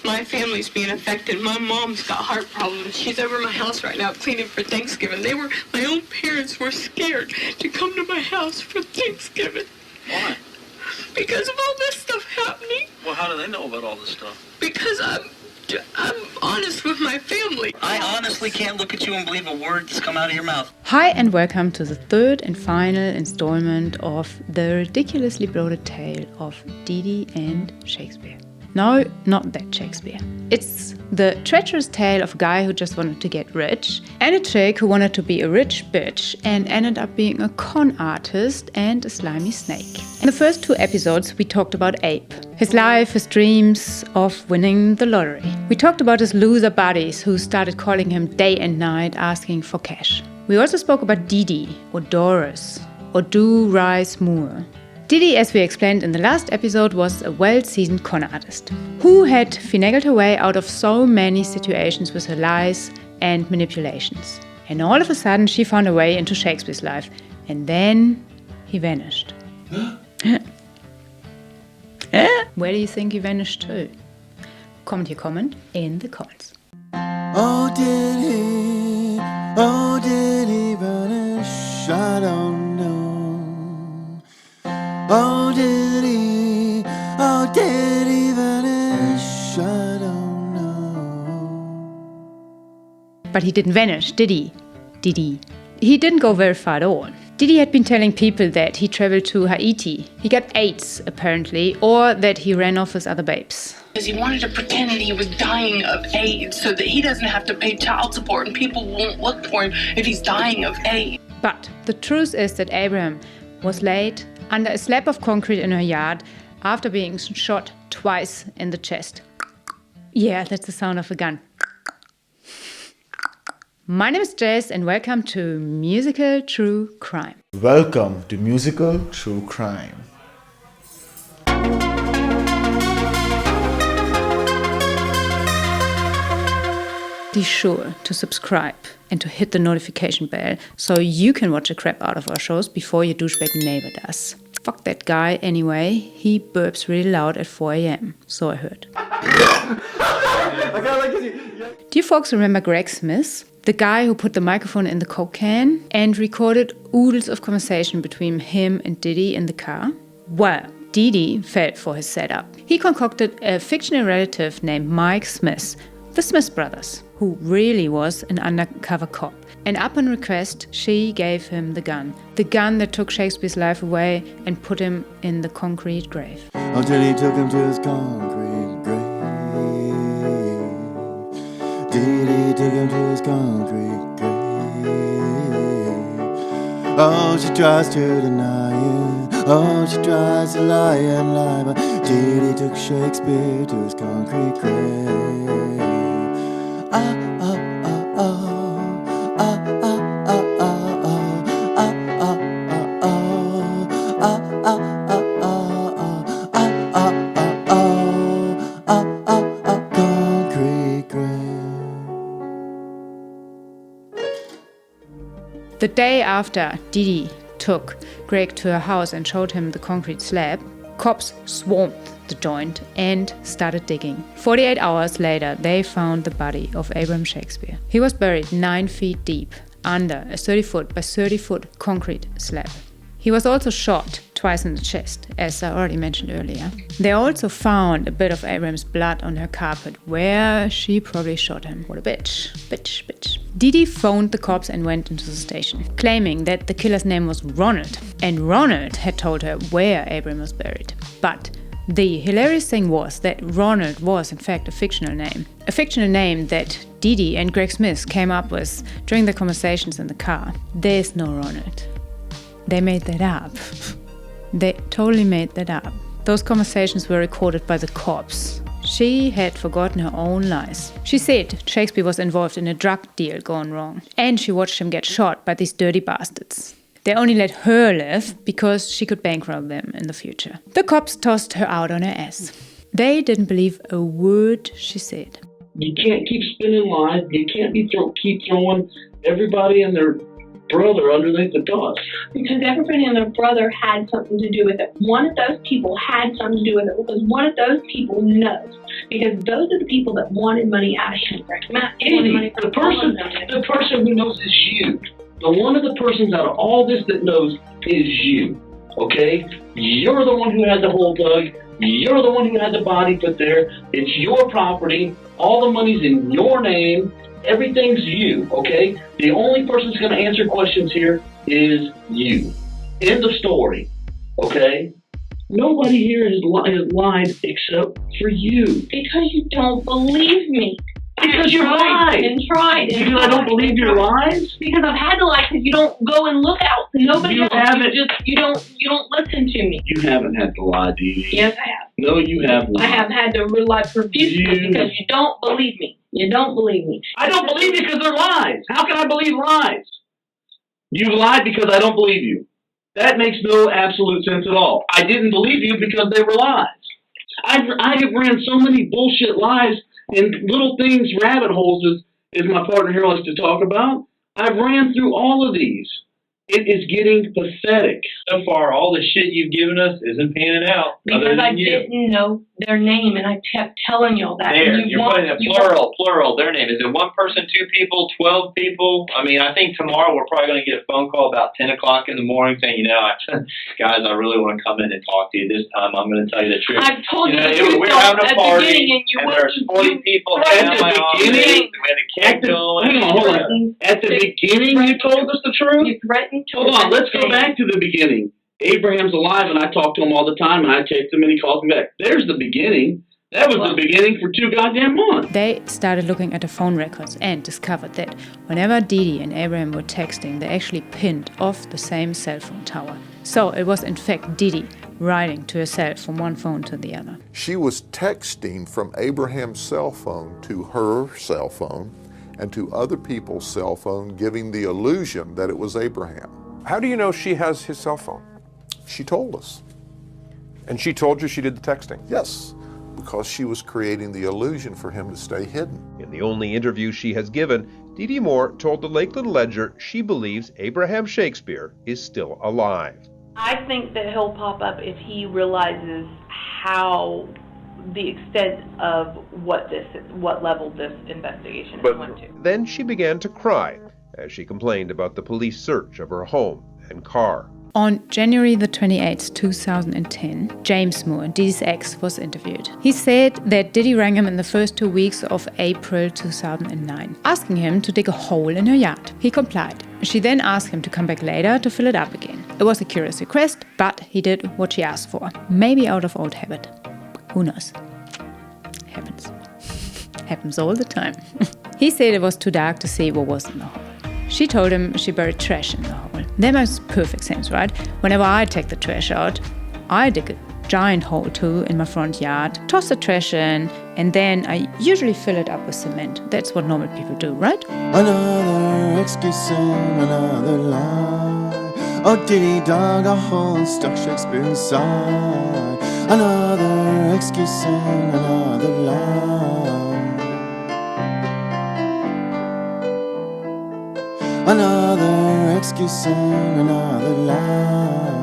my family's being affected. My mom's got heart problems. She's over my house right now cleaning for Thanksgiving. My own parents were scared to come to my house for Thanksgiving. Why? Because of all this stuff happening. Well, how do they know about all this stuff? Because I'm honest with my family. I honestly can't look at you and believe a word that's come out of your mouth. Hi and welcome to the third and final installment of the ridiculously bloated tale of Didi and Shakespeare. No, not that Shakespeare. It's the treacherous tale of a guy who just wanted to get rich and a chick who wanted to be a rich bitch and ended up being a con artist and a slimy snake. In the first two episodes, we talked about Abe, his life, his dreams of winning the lottery. We talked about his loser buddies who started calling him day and night asking for cash. We also spoke about Didi, or Doris, or Do-Rise Moore. Didi, as we explained in the last episode, was a well-seasoned con artist who had finagled her way out of so many situations with her lies and manipulations. And all of a sudden, she found her way into Shakespeare's life. And then he vanished. Where do you think he vanished to? Comment your comment in the comments. Oh, did he vanish? I don't know. Oh, did he vanish? I don't know. But he didn't vanish, did he? Didi. He didn't go very far at all. Didi had been telling people that he traveled to Haiti. He got AIDS, apparently, or that he ran off with other babes. Because he wanted to pretend that he was dying of AIDS so that he doesn't have to pay child support and people won't look for him if he's dying of AIDS. But the truth is that Abraham was laid under a slab of concrete in her yard after being shot twice in the chest. Yeah, that's the sound of a gun. My name is Jess and welcome to Musical True Crime. Welcome to Musical True Crime. Be sure to subscribe and to hit the notification bell so you can watch the crap out of our shows before your douchebag neighbor does. Fuck that guy anyway, he burps really loud at 4 a.m, so I heard. Do you folks remember Greg Smith? The guy who put the microphone in the Coke can and recorded oodles of conversation between him and Didi in the car? Well, Didi fell for his setup. He concocted a fictional relative named Mike Smith, the Smith brothers, who really was an undercover cop. And upon request, she gave him the gun that took Shakespeare's life away and put him in the concrete grave. Until he took him to his concrete grave. Didi took him to his concrete grave. Oh, she tries to deny it. Oh, she tries to lie and lie. But Didi took Shakespeare to his concrete grave. The day after Didi took Greg to her house and showed him the concrete slab, cops swarmed the joint and started digging. 48 hours later, they found the body of Abraham Shakespeare. He was buried 9 feet deep under a 30-foot by 30-foot concrete slab. He was also shot twice in the chest, as I already mentioned earlier. They also found a bit of Abraham's blood on her carpet, where she probably shot him. What a bitch. Bitch. Didi phoned the cops and went into the station, claiming that the killer's name was Ronald, and Ronald had told her where Abraham was buried. But the hilarious thing was that Ronald was in fact a fictional name that Didi and Greg Smith came up with during their conversations in the car. There's no Ronald. They made that up. They totally made that up. Those conversations were recorded by the cops. She had forgotten her own lies. She said Shakespeare was involved in a drug deal gone wrong, and she watched him get shot by these dirty bastards. They only let her live because she could bankroll them in the future. The cops tossed her out on her ass. They didn't believe a word she said. You can't keep spinning lies. You can't keep throwing everybody and their brother underneath the dust? Because everybody and their brother had something to do with it. One of those people had something to do with it because one of those people knows. Because those are the people that wanted money out of him. Eddie, the person who knows is you. The one of the persons out of all this that knows is you. Okay? You're the one who had the hole dug. You're the one who had the body put there. It's your property. All the money's in your name. Everything's you, okay? The only person who's going to answer questions here is you. End of story, okay? Nobody here has lied except for you. Because you don't believe me. Because you lied. And tried. Because I don't believe your lies? Because I've had to lie because you don't go and look out. Nobody You else. haven't. You don't listen to me. You haven't had to lie, Dee Dee. Yes, I have. No, you have not. I have had to rely profusely because you don't believe me. You don't believe me. I don't believe you because they're lies. How can I believe lies? You lied because I don't believe you. That makes no absolute sense at all. I didn't believe you because they were lies. I have ran so many bullshit lies and little things, rabbit holes, as my partner here likes to talk about. I've ran through all of these. It is getting pathetic. So far, all the shit you've given us isn't panning out. Because I didn't know their name, and I kept telling y'all that. There, you're putting a plural, their name. Is it one person, 2 people, 12 people? I mean, I think tomorrow we're probably going to get a phone call about 10 o'clock in the morning saying, guys, I really want to come in and talk to you. This time I'm going to tell you the truth. I've told you the truth we're having a party, and there's 40 people hanging out my office. We had a cake going. Hang on, hold on. At the beginning, you told us the truth? You threatened to. Hold on, let's go back to the beginning. Abraham's alive, and I talk to him all the time, and I text him, and he calls me back. There's the beginning. That was the beginning for 2 goddamn months. They started looking at the phone records and discovered that whenever Didi and Abraham were texting, they actually pinned off the same cell phone tower. So it was in fact Didi riding to herself from one phone to the other. She was texting from Abraham's cell phone to her cell phone and to other people's cell phone, giving the illusion that it was Abraham. How do you know she has his cell phone? She told us. And she told you she did the texting? Yes, because she was creating the illusion for him to stay hidden. In the only interview she has given, Didi Moore told the Lakeland Ledger she believes Abraham Shakespeare is still alive. I think that he'll pop up if he realizes how the extent of what level this investigation has went to. Then she began to cry as she complained about the police search of her home and car. On January the 28th, 2010, James Moore, Didi's ex, was interviewed. He said that Didi rang him in the first 2 weeks of April 2009, asking him to dig a hole in her yard. He complied. She then asked him to come back later to fill it up again. It was a curious request, but he did what she asked for. Maybe out of old habit. Who knows? Happens. Happens all the time. He said it was too dark to see what was in the hole. She told him she buried trash in the hole. That makes perfect sense, right? Whenever I take the trash out, I dig a giant hole too in my front yard, toss the trash in, and then I usually fill it up with cement. That's what normal people do, right? Another excuse and another lie. Oh, Didi dug a hole and stuck Shakespeare inside. Another excuse and another lie. Another excuse and another lie.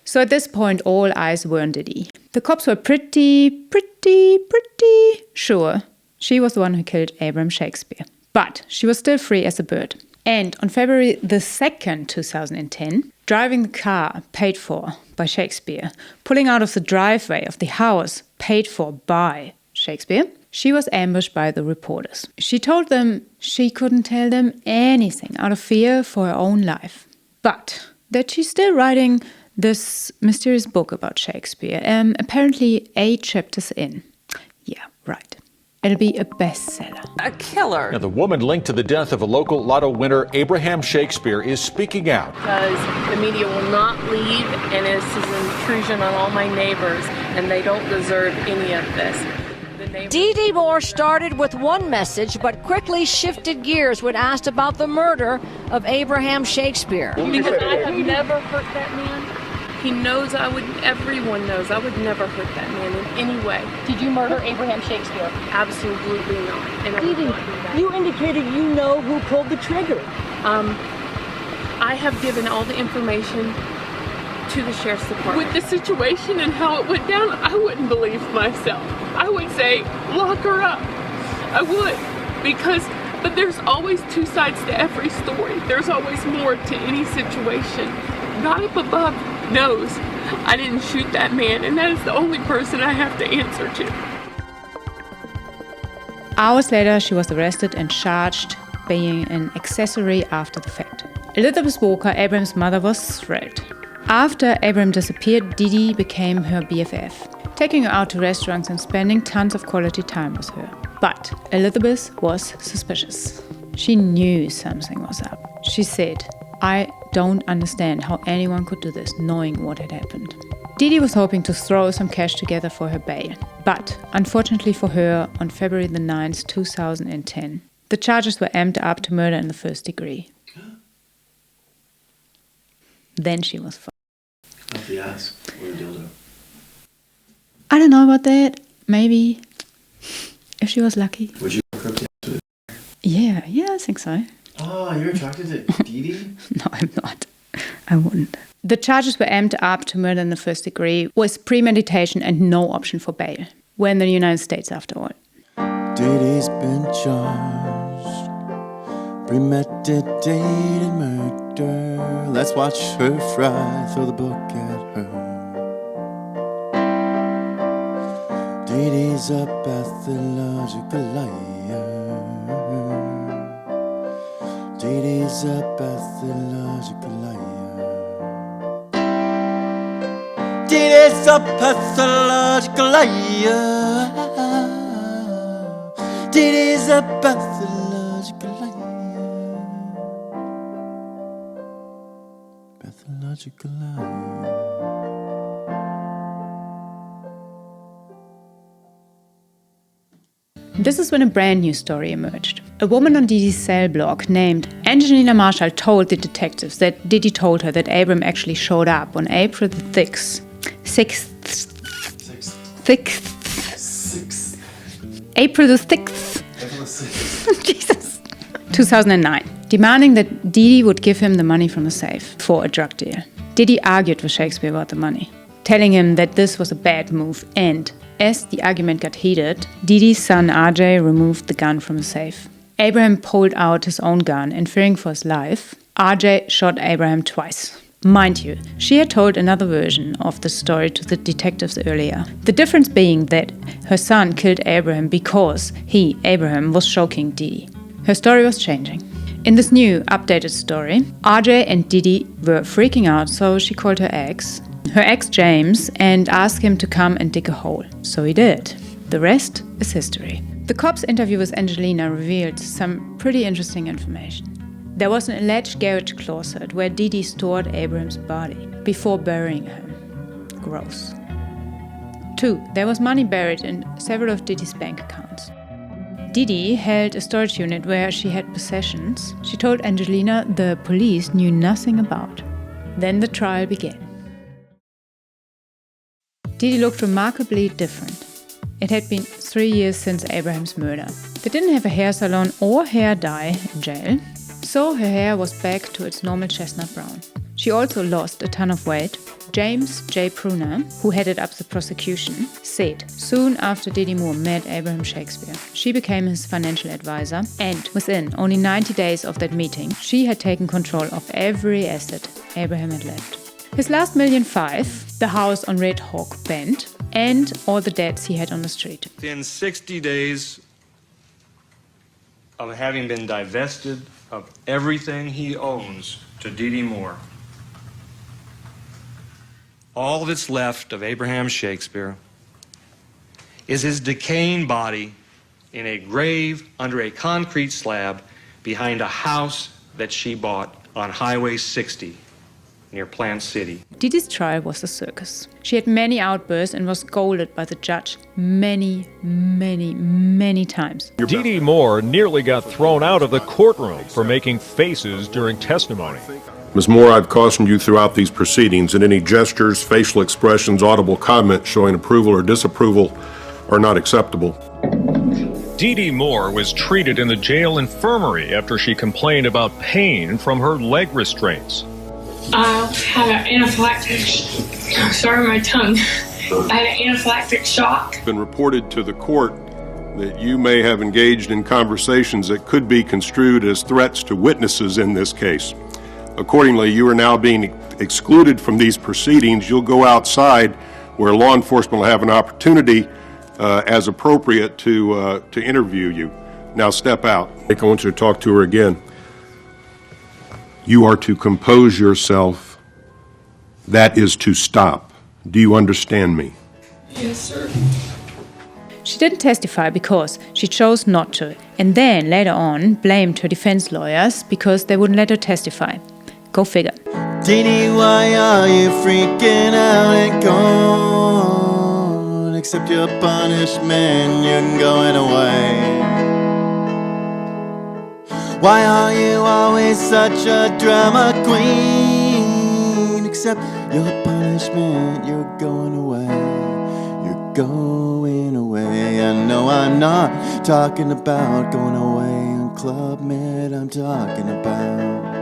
So at this point, all eyes were on Didi. The cops were pretty sure she was the one who killed Abraham Shakespeare. But she was still free as a bird. And on February the 2nd, 2010, driving the car paid for by Shakespeare, pulling out of the driveway of the house paid for by Shakespeare, she was ambushed by the reporters. She told them she couldn't tell them anything out of fear for her own life, but that she's still writing this mysterious book about Shakespeare, apparently 8 chapters in. Yeah, right. It'll be a bestseller. A killer. Now, the woman linked to the death of a local lotto winner, Abraham Shakespeare, is speaking out. Because the media will not leave, and this is an intrusion on all my neighbors, and they don't deserve any of this. Dee Dee Moore started with one message, but quickly shifted gears when asked about the murder of Abraham Shakespeare. Because I have never hurt that man. He knows everyone knows I would never hurt that man in any way. Did you murder Abraham Shakespeare? Absolutely not. And I Dee would Dee, not do that. you indicated you know who pulled the trigger. I have given all the information to the sheriff's department. With the situation and how it went down, I wouldn't believe myself. I would say, lock her up. I would. But there's always two sides to every story. There's always more to any situation. God up above knows I didn't shoot that man, and that is the only person I have to answer to. Hours later, she was arrested and charged being an accessory after the fact. Elizabeth Walker, Abraham's mother, was thrilled. After Abraham disappeared, Didi became her BFF, taking her out to restaurants and spending tons of quality time with her. But Elizabeth was suspicious. She knew something was up. She said, "I don't understand how anyone could do this, knowing what had happened." Didi was hoping to throw some cash together for her bail. But unfortunately for her, on February the 9th, 2010, the charges were amped up to murder in the first degree. Then she was fucked. Up the ass or a dildo? I don't know about that. Maybe. If she was lucky. Would you hook up the ass with it? Yeah, I think so. Oh, you're attracted to Didi? No, I'm not. I wouldn't. The charges were amped up to murder in the first degree with premeditation and no option for bail. We're in the United States after all. Didi's been charged, premeditated murder. Let's watch her fry, throw the book at her. Didi's a pathological liar. Didi's a pathological liar. Didi's a pathological liar. Didi's a pathological liar. Pathological liar. This is when a brand new story emerged. A woman on Didi's cell block named Angelina Marshall told the detectives that Didi told her that Abraham actually showed up on April the 6th. April the 6th. Jesus. 2009, demanding that Didi would give him the money from the safe for a drug deal. Didi argued with Shakespeare about the money, telling him that this was a bad move, and as the argument got heated, Didi's son RJ removed the gun from the safe. Abraham pulled out his own gun, and fearing for his life, RJ shot Abraham twice. Mind you, she had told another version of the story to the detectives earlier. The difference being that her son killed Abraham because he, Abraham, was choking Didi. Her story was changing. In this new, updated story, RJ and Didi were freaking out, so she called her ex James, and asked him to come and dig a hole. So he did. The rest is history. The cops' interview with Angelina revealed some pretty interesting information. There was an alleged garage closet where Didi stored Abraham's body before burying him. Gross. 2. There was money buried in several of Didi's bank accounts. Didi held a storage unit where she had possessions she told Angelina the police knew nothing about. Then the trial began. Didi looked remarkably different. It had been 3 years since Abraham's murder. They didn't have a hair salon or hair dye in jail, so her hair was back to its normal chestnut brown. She also lost a ton of weight. James J. Pruner, who headed up the prosecution, said soon after Didi Moore met Abraham Shakespeare, she became his financial advisor, and within only 90 days of that meeting, she had taken control of every asset Abraham had left. His last $1.5 million, the house on Red Hawk Bend, and all the debts he had on the street. Within 60 days of having been divested of everything he owns to Didi Moore, all that's left of Abraham Shakespeare is his decaying body in a grave under a concrete slab behind a house that she bought on Highway 60 near Plant City. Didi's trial was a circus. She had many outbursts and was scolded by the judge many times. Didi Moore nearly got thrown out of the courtroom for making faces during testimony. Ms. Moore, I've cautioned you throughout these proceedings that any gestures, facial expressions, audible comments showing approval or disapproval are not acceptable. Didi Moore was treated in the jail infirmary after she complained about pain from her leg restraints. I had an anaphylactic, sorry my tongue, I had an anaphylactic shock. It's been reported to the court that you may have engaged in conversations that could be construed as threats to witnesses in this case. Accordingly, you are now being excluded from these proceedings. You'll go outside where law enforcement will have an opportunity as appropriate to interview you. Now step out. I want you to talk to her again. You are to compose yourself. That is to stop. Do you understand me? Yes, sir. She didn't testify because she chose not to, and then later on blamed her defense lawyers because they wouldn't let her testify. Go figure. Didi, why are you freaking out and gone? Accept your punishment, you're going away. Why are you always such a drama queen? Accept your punishment, you're going away. You're going away. I know I'm not talking about going away on Club Med. I'm talking about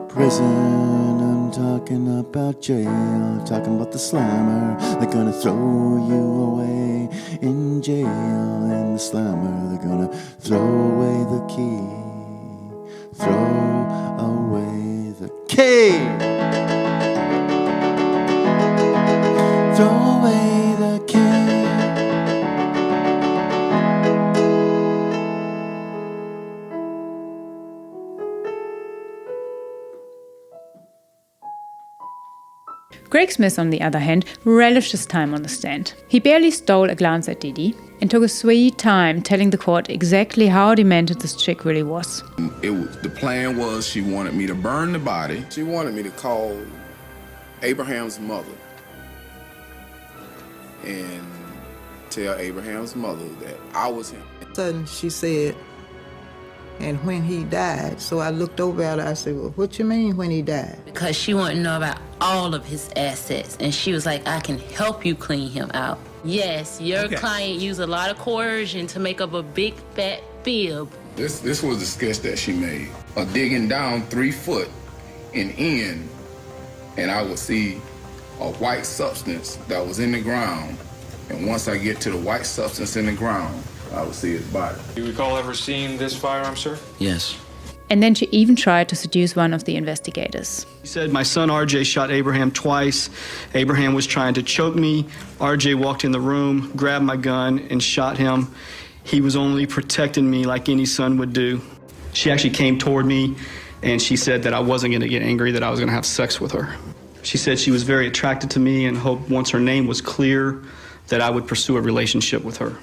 prison. I'm talking about jail. Talking about the slammer. They're gonna throw you away in jail. In the slammer, they're gonna throw away the key. Throw away the key. Throw away the key. Greg Smith, on the other hand, relished his time on the stand. He barely stole a glance at Didi and took a sweet time telling the court exactly how demented this chick really was. The plan was she wanted me to burn the body. She wanted me to call Abraham's mother and tell Abraham's mother that I was him. Sudden, she said, and when he died. So I looked over at her, I said, well, what you mean when he died? Because she wanted to know about all of his assets. And she was like, I can help you clean him out. Yes, your client used a lot of coercion to make up a big fat fib. This was the sketch that she made. Digging down 3 foot and in, and I would see a white substance that was in the ground. And once I get to the white substance in the ground, I would see his body. Do you recall ever seeing this firearm, sir? Yes. And then she even tried to seduce one of the investigators. He said, my son RJ shot Abraham twice. Abraham was trying to choke me. RJ walked in the room, grabbed my gun, and shot him. He was only protecting me like any son would do. She actually came toward me, and she said that I wasn't going to get angry, that I was going to have sex with her. She said she was very attracted to me and hoped once her name was clear that I would pursue a relationship with her.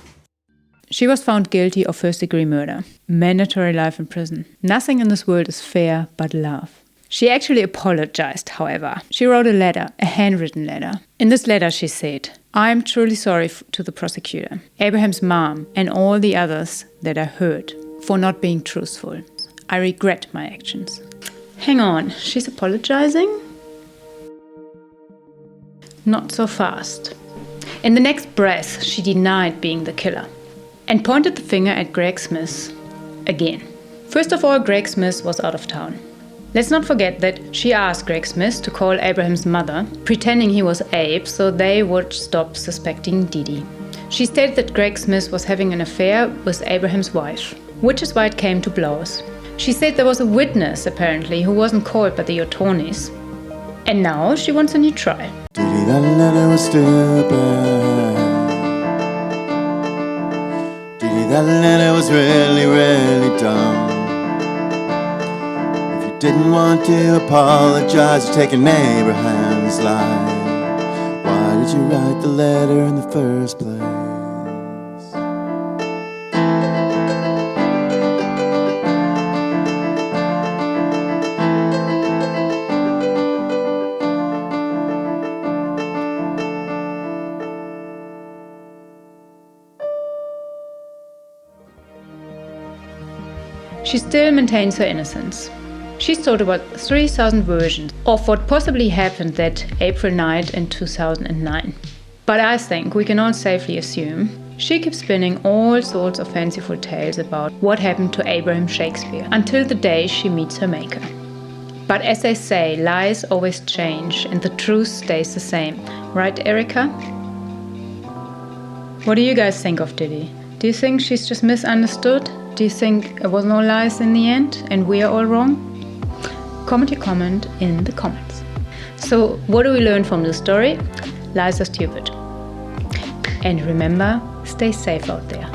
She was found guilty of first-degree murder, mandatory life in prison. Nothing in this world is fair but love. She actually apologized, however. She wrote a letter, a handwritten letter. In this letter she said, I am truly sorry to the prosecutor, Abraham's mom, and all the others that I hurt for not being truthful. I regret my actions. Hang on, she's apologizing? Not so fast. In the next breath, she denied being the killer and pointed the finger at Greg Smith again. First of all, Greg Smith was out of town. Let's not forget that she asked Greg Smith to call Abraham's mother, pretending he was Abe so they would stop suspecting Didi. She stated that Greg Smith was having an affair with Abraham's wife, which is why it came to blows. She said there was a witness, apparently, who wasn't called by the attorneys. And now she wants a new trial. Didi, that letter was stupid. Didi, that letter was really, really dumb. If you didn't want to apologize for taking Abraham's life, why did you write the letter in the first place? She still maintains her innocence. She's told about 3,000 versions of what possibly happened that April night in 2009. But I think we can all safely assume she keeps spinning all sorts of fanciful tales about what happened to Abraham Shakespeare until the day she meets her maker. But as they say, lies always change and the truth stays the same. Right, Erica? What do you guys think of Didi? Do you think she's just misunderstood? Do you think it was no lies in the end and we are all wrong? Comment your comment in the comments. So, what do we learn from the story? Lies are stupid. And remember, stay safe out there.